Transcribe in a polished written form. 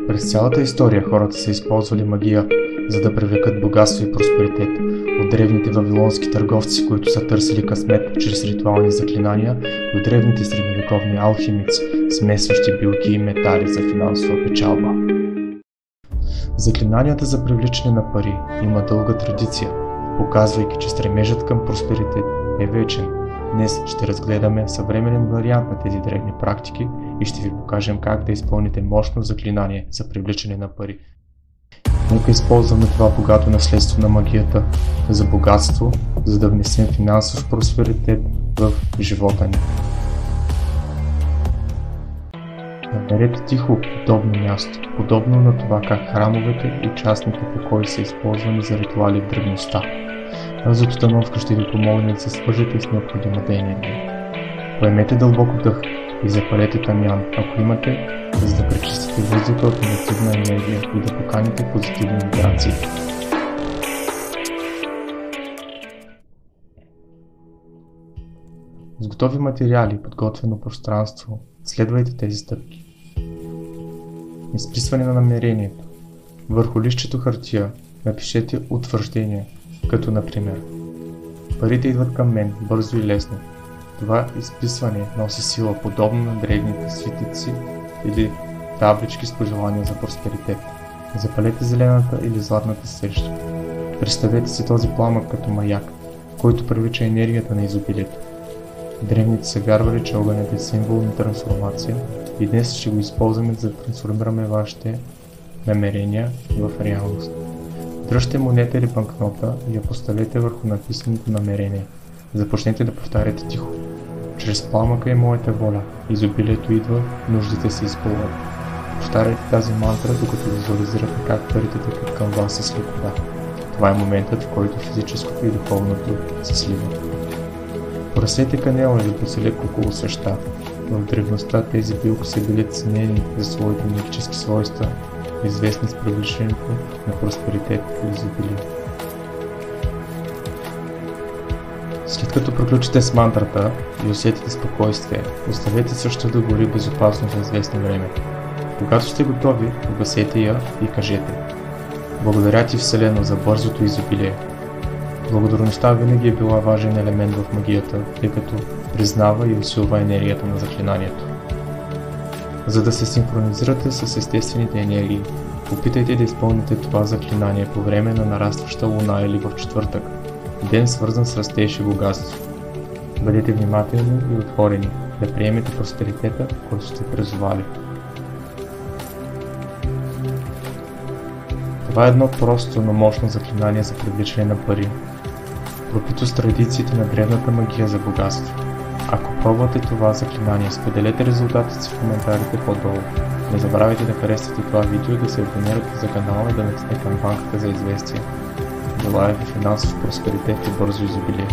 През цялата история хората са използвали магия, за да привлекат богатство и просперитет. От древните вавилонски търговци, които са търсили късмет чрез ритуални заклинания, до древните средновековни алхимици, смесващи билки и метали за финансова печалба. Заклинанията за привличане на пари има дълга традиция, показвайки, че стремежът към просперитет е вечен. Днес ще разгледаме съвременен вариант на тези древни практики и ще ви покажем как да изпълните мощно заклинание за привличане на пари. Нека използваме това богато наследство на магията за богатство, за да внесем финансов просперитет в живота ни. Намерете тихо, удобно място, подобно на това как храмовете и частните покои са използвани за ритуали в древността. Тази обстановка ще ви помогне да се свържете с необходимата енергия. Поемете дълбоко дъх и запалете тамян, ако имате, за да пречистите въздуха от негативна енергия и да поканите позитивни вибрации. С готови материали и подготвено пространство следвайте тези стъпки. Изписване на намерението. Върху листчето хартия напишете утвърждение, като например: парите идват към мен бързо и лесно. Това изписване носи сила, подобно на древните светици или таблички с пожелания за просперитет. Запалете зелената или златната свещ. Представете си този пламък като маяк, който привлича енергията на изобилието. Древните са вярвали, че огънят е символ на трансформация и днес ще го използваме, за да трансформираме вашите намерения в реалност. Дръжте монета или банкнота и я поставете върху написаното намерение. Започнете да повтаряте тихо. Чрез пламъка е моята воля. Изобилието идва, нуждите се изпълват. Повтаряйте тази мантра, докато визуализирате как парите текат към вас с лекота. Това е моментът, в който физическото и духовното се сливат. Поръсете канела или поселете около свеща. В древността тези билки са били ценени за своите магически свойства, известни с привличането на просперитет и изобилие. След като приключите с мантрата и усетите спокойствие, оставете също да гори безопасно за известно време. Когато сте готови, погасете я и кажете: благодаря ти, Вселено, за бързото изобилие. Благодарността винаги е била важен елемент в магията, тъй като признава и усилва енергията на заклинанието. За да се синхронизирате с естествените енергии, опитайте да изпълните това заклинание по време на нарастваща луна или в четвъртък, ден свързан с растеж и богатство. Бъдете внимателни и отворени да приемете просперитета, който сте призовали. Това е едно просто, но мощно заклинание за привличане на пари, пропито с традициите на древната магия за богатство. Ако пробвате това заклинание, споделете резултатите си в коментарите по-долу. Не забравяйте да харесате това видео, да се абонирате за канала и да натиснете камбанката за известия. Желая ви финансов просперитет и бързо изобилие.